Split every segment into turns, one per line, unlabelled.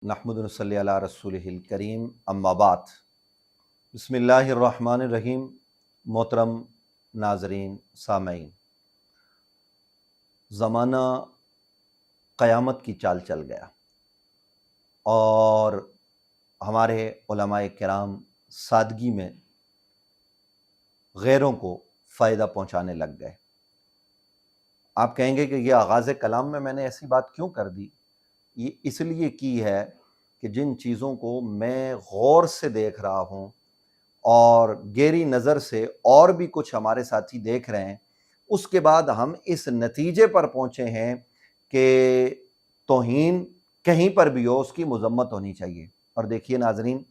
नहमदुन सल्ली अला रसूलिहिल करीम अम्मा बाद। बिस्मिल्लाहिर्रहमानिर्रहीम। मोहतरम नाज़रीन सामईन, ज़माना क़यामत की चाल चल गया और हमारे उलमाए किराम सादगी में गैरों को फ़ायदा पहुँचाने लग गए। आप कहेंगे कि ये आगाज़ कलाम में मैंने ऐसी बात क्यों कर दी? ये इसलिए की है कि जिन चीज़ों को मैं गौर से देख रहा हूँ और गहरी नज़र से और भी कुछ हमारे साथी देख रहे हैं, उसके बाद हम इस नतीजे पर पहुँचे हैं कि तौहीन कहीं पर भी हो उसकी मज़म्मत होनी चाहिए। और देखिए नाज़रीन,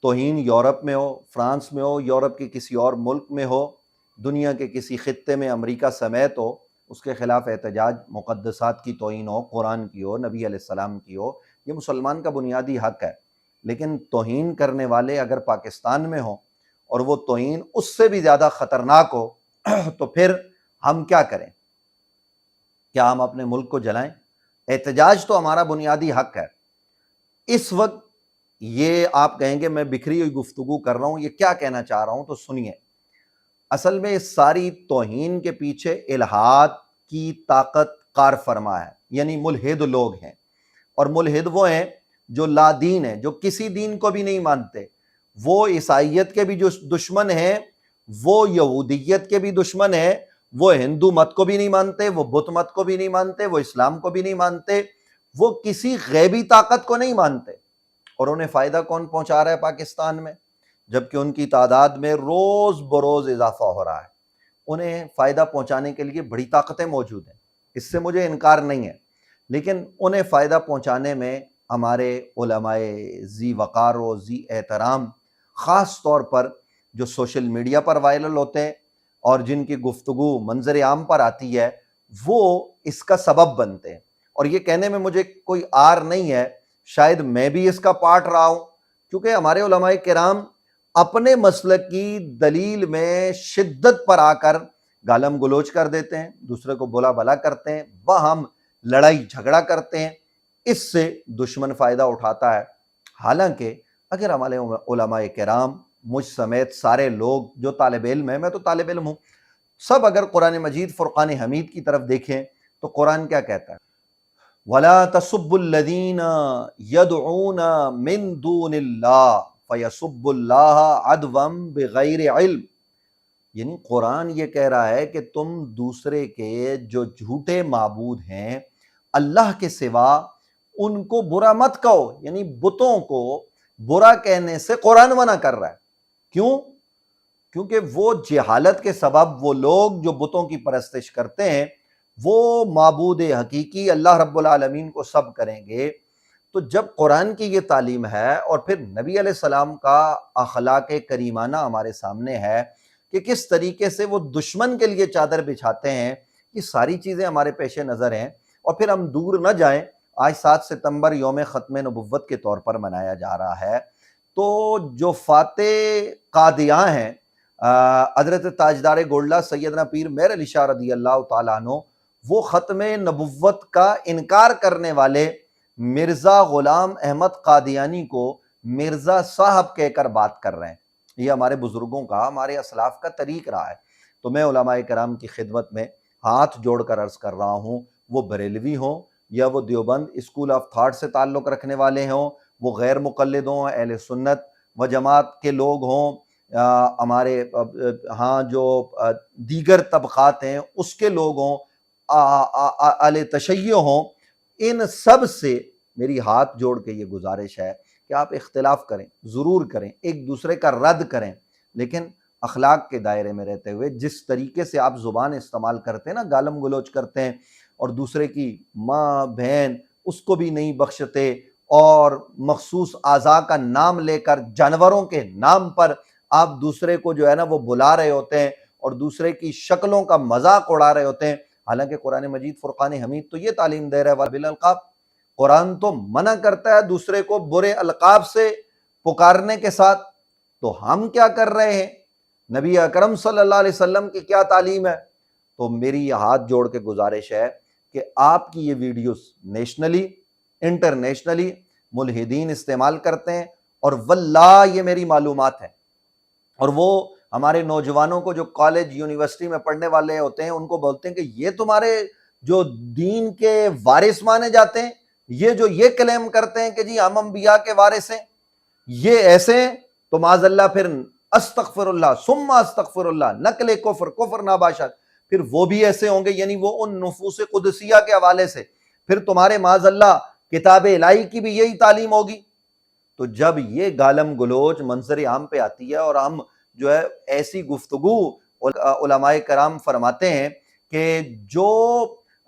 तौहीन यूरोप में हो, फ्रांस में हो, यूरोप के किसी और मुल्क में हो, दुनिया के किसी खित्ते में अमेरिका समेत हो, उसके ख़िलाफ़ एहतजाज, मुक़द्दसात की तौहीन हो, कुरान की हो, नबी अलैहिस्सलाम की हो, ये मुसलमान का बुनियादी हक़ है। लेकिन तौहीन करने वाले अगर पाकिस्तान में हों और वो तौहीन उससे भी ज़्यादा ख़तरनाक हो तो फिर हम क्या करें? क्या हम अपने मुल्क को जलाएं? एहतजाज तो हमारा बुनियादी हक़ है। इस वक्त ये आप कहेंगे मैं बिखरी हुई गुफ्तगू कर रहा हूँ, ये क्या कहना चाह रहा हूँ, तो सुनिए। असल में इस सारी तौहीन के पीछे इल्हाद की ताकत कार फरमा है, यानी मुल्हिद लोग हैं। और मुल्हिद वो हैं जो लादीन हैं, जो किसी दीन को भी नहीं मानते। वो ईसाइयत के भी जो दुश्मन हैं, वो यहूदियत के भी दुश्मन हैं, वो हिंदू मत को भी नहीं मानते, वो बुत मत को भी नहीं मानते, वो इस्लाम को भी नहीं मानते, वो किसी गैबी ताकत को नहीं मानते। और उन्हें फ़ायदा कौन पहुंचा रहा है पाकिस्तान में? जबकि उनकी तादाद में रोज़ बरोज़ इजाफा हो रहा है। उन्हें फ़ायदा पहुंचाने के लिए बड़ी ताकतें मौजूद हैं, इससे मुझे इनकार नहीं है। लेकिन उन्हें फ़ायदा पहुंचाने में हमारे उलमाए ज़ी वक़ार व ज़ी एहतराम, ख़ास तौर पर जो सोशल मीडिया पर वायरल होते हैं और जिनकी गुफ्तगू मंज़र आम पर आती है, वो इसका सबब बनते हैं। और ये कहने में मुझे कोई आर नहीं है, शायद मैं भी इसका पार्ट रहा हूँ, क्योंकि हमारे उलमाए किराम अपने मसलक की दलील में शिद्दत पर आकर गालम गलोच कर देते हैं, दूसरे को बुला भला करते हैं, बाहम लड़ाई झगड़ा करते हैं। इससे दुश्मन फ़ायदा उठाता है। हालांकि अगर हमारे उलमाए किराम, मुझ समेत सारे लोग जो तालिब इल्म है, मैं तो तालिब इल्म हूँ, सब अगर कुरान मजीद फुरक़ान हमीद की तरफ देखें तो कुरान क्या कहता है? वला तसुब्बुल्लज़ीना यदऊना मिन दूनिल्लाह फयसुब्बुल्लाह अदवम बिगैर इल्म। यानी कुरान ये कह रहा है कि तुम दूसरे के जो झूठे माबूद हैं अल्लाह के सिवा, उनको बुरा मत कहो। यानी बुतों को बुरा कहने से कुरान मना कर रहा है। क्यों? क्योंकि वो जहालत के सबब वो लोग जो बुतों की परस्तिश करते हैं, वो माबूद हकीकी अल्लाह रब्बुल आलमीन को सब करेंगे। तो जब कुरान की ये तालीम है और फिर नबी अलैहिस्सलाम का अखलाक करीमाना हमारे सामने है कि किस तरीके से वो दुश्मन के लिए चादर बिछाते हैं, ये सारी चीज़ें हमारे पेश नज़र हैं। और फिर हम दूर न जाएं, आज 7 सितंबर यौम ख़त्म नबुव्वत के तौर पर मनाया जा रहा है। तो जो फ़ाते कादियाँ हैं, हज़रत ताजदार गोल्डा सैयदना पीर मेहर अली शाह रज़ियल्लाहु ताला अन्हु, वो ख़त्म नबुव्वत का इनकार करने वाले मिर्ज़ा ग़ुलाम अहमद कादियानी को मिर्ज़ा साहब कहकर बात कर रहे हैं। ये हमारे बुज़ुर्गों का, हमारे असलाफ़ का तरीक़ रहा है। तो मैं उलमाए किराम की खिदमत में हाथ जोड़कर अर्ज़ कर रहा हूँ, वो बरेलवी हों या वो देवबंद स्कूल ऑफ थॉट से ताल्लुक़ रखने वाले हों, वो गैर मुक़ल्लिद हों, अहले सुन्नत व जमात के लोग हों, हमारे हाँ जो दीगर तबक़ात हैं उसके लोग हों, अहले तशय्युअ हों, इन सब से मेरी हाथ जोड़ के ये गुजारिश है कि आप इख्तिलाफ़ करें, ज़रूर करें, एक दूसरे का रद्द करें, लेकिन अखलाक के दायरे में रहते हुए। जिस तरीके से आप ज़ुबान इस्तेमाल करते हैं ना, गालम गलोच करते हैं और दूसरे की माँ बहन उसको भी नहीं बख्शते और मखसूस आज़ा का नाम लेकर जानवरों के नाम पर आप दूसरे को जो है ना वो बुला रहे होते हैं और दूसरे की शक्लों का मजाक उड़ा रहे होते हैं। हालांकि कुरान मजीद फुरक़ान हमीद तो ये तालीम दे रहा है बिल अलक़ाब। कुरान तो मना करता है दूसरे को बुरे अलक़ाब से पुकारने के साथ। तो हम क्या कर रहे हैं? नबी अकरम सल्लल्लाहु अलैहि वसल्लम की क्या तालीम है? तो मेरी हाथ जोड़ के गुजारिश है कि आपकी ये वीडियोस नेशनली انٹرنیشنلی ملحدین استعمال کرتے ہیں، اور واللہ یہ میری معلومات ہے، اور وہ ہمارے نوجوانوں کو جو کالج یونیورسٹی میں پڑھنے والے ہوتے ہیں ان کو بولتے ہیں کہ یہ تمہارے جو دین کے وارث مانے جاتے ہیں، یہ جو یہ کلیم کرتے ہیں کہ جی ہم انبیاء کے وارث ہیں، یہ ایسے ہیں، تو معاذ اللہ پھر استغفر اللہ ثم استغفر اللہ، نقل کفر ناباشد، پھر وہ بھی ایسے ہوں گے، یعنی وہ ان نفوس قدسیہ کے حوالے سے پھر تمہارے معاذ اللہ کتاب الہی کی بھی یہی تعلیم ہوگی۔ تو جب یہ گالم گلوچ منظر عام پہ آتی ہے، اور ہم جو ہے ایسی گفتگو، علماء کرام فرماتے ہیں کہ جو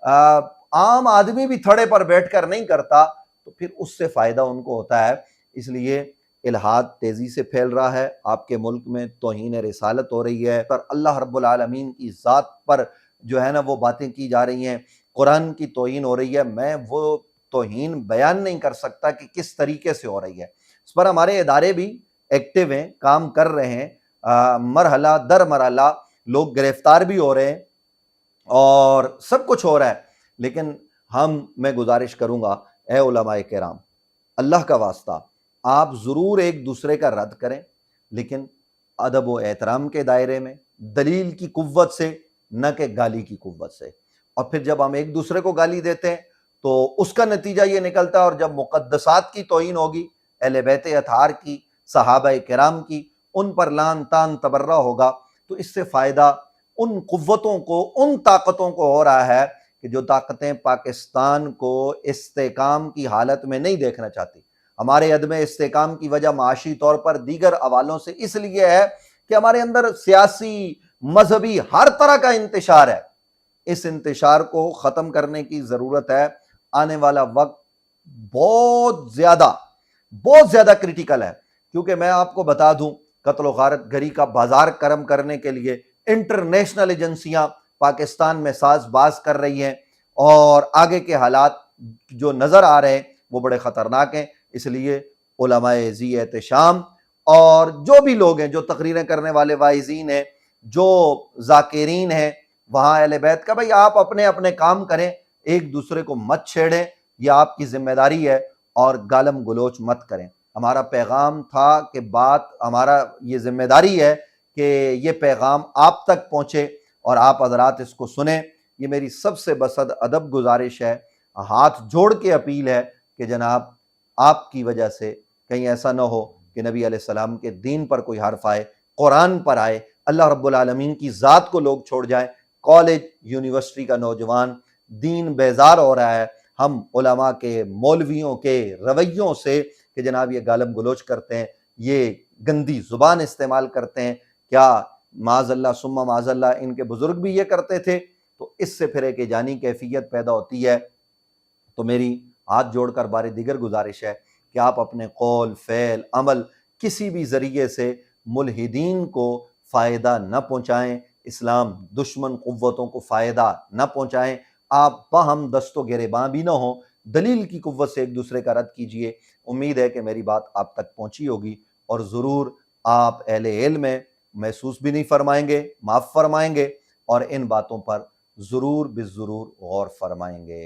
عام آدمی بھی تھڑے پر بیٹھ کر نہیں کرتا تو پھر اس سے فائدہ ان کو ہوتا ہے۔ اس لیے الحاد تیزی سے پھیل رہا ہے، آپ کے ملک میں توہین رسالت ہو رہی ہے، پر اللہ رب العالمین کی ذات پر جو ہے نا وہ باتیں کی جا رہی ہیں، قرآن کی توہین ہو رہی ہے۔ میں وہ توہین بیان نہیں کر سکتا کہ کس طریقے سے ہو رہی ہے، اس پر ہمارے ادارے بھی ایکٹیو ہیں، کام کر رہے ہیں، مرحلہ در مرحلہ لوگ گرفتار بھی ہو رہے ہیں اور سب کچھ ہو رہا ہے، لیکن میں گزارش کروں گا اے علماء کرام، اللہ کا واسطہ آپ ضرور ایک دوسرے کا رد کریں، لیکن ادب و احترام کے دائرے میں، دلیل کی قوت سے، نہ کہ گالی کی قوت سے۔ اور پھر جب ہم ایک دوسرے کو گالی دیتے ہیں تو اس کا نتیجہ یہ نکلتا ہے، اور جب مقدسات کی توہین ہوگی، اہل بیت اطہار کی، صحابہ کرام کی، ان پر لعن طعن تبرہ ہوگا، تو اس سے فائدہ ان قوتوں کو، ان طاقتوں کو ہو رہا ہے کہ جو طاقتیں پاکستان کو استحکام کی حالت میں نہیں دیکھنا چاہتی۔ ہمارے عدم استحکام کی وجہ معاشی طور پر دیگر حوالوں سے اس لیے ہے کہ ہمارے اندر سیاسی، مذہبی ہر طرح کا انتشار ہے۔ اس انتشار کو ختم کرنے کی ضرورت ہے۔ آنے والا وقت بہت زیادہ کریٹیکل ہے، کیونکہ میں آپ کو بتا دوں، قتل و غارت گری کا بازار کرم کرنے کے لیے انٹرنیشنل ایجنسیاں پاکستان میں ساز باز کر رہی ہیں، اور آگے کے حالات جو نظر آ رہے ہیں وہ بڑے خطرناک ہیں۔ اس لیے علماء ذی احتشام اور جو بھی لوگ ہیں، جو تقریریں کرنے والے واعظین ہیں، جو ذاکرین ہیں وہاں اہل بیت کا، بھائی آپ اپنے اپنے کام کریں، ایک دوسرے کو مت چھیڑیں، یہ آپ کی ذمہ داری ہے، اور گالم گلوچ مت کریں۔ ہمارا پیغام تھا کہ ہمارا یہ ذمہ داری ہے کہ یہ پیغام آپ تک پہنچے اور آپ حضرات اس کو سنیں۔ یہ میری سب سے بسد ادب گزارش ہے، ہاتھ جوڑ کے اپیل ہے کہ جناب آپ کی وجہ سے کہیں ایسا نہ ہو کہ نبی علیہ السلام کے دین پر کوئی حرف آئے، قرآن پر آئے، اللہ رب العالمین کی ذات کو لوگ چھوڑ جائیں۔ کالج یونیورسٹی کا نوجوان دین بیزار ہو رہا ہے، ہم علماء کے، مولویوں کے رویوں سے کہ جناب یہ گالم گلوچ کرتے ہیں، یہ گندی زبان استعمال کرتے ہیں، کیا معاذ اللہ ثم معاذ اللہ ان کے بزرگ بھی یہ کرتے تھے؟ تو اس سے پھر ایک جانی کیفیت پیدا ہوتی ہے۔ تو میری ہاتھ جوڑ کر بار دیگر گزارش ہے کہ آپ اپنے قول، فعل، عمل کسی بھی ذریعے سے ملحدین کو فائدہ نہ پہنچائیں، اسلام دشمن قوتوں کو فائدہ نہ پہنچائیں، آپ باہم دست و گریباں بھی نہ ہوں، دلیل کی قوت سے ایک دوسرے کا رد کیجئے۔ امید ہے کہ میری بات آپ تک پہنچی ہوگی، اور ضرور آپ اہل علم میں محسوس بھی نہیں فرمائیں گے، معاف فرمائیں گے، اور ان باتوں پر ضرور بالضرور غور فرمائیں گے۔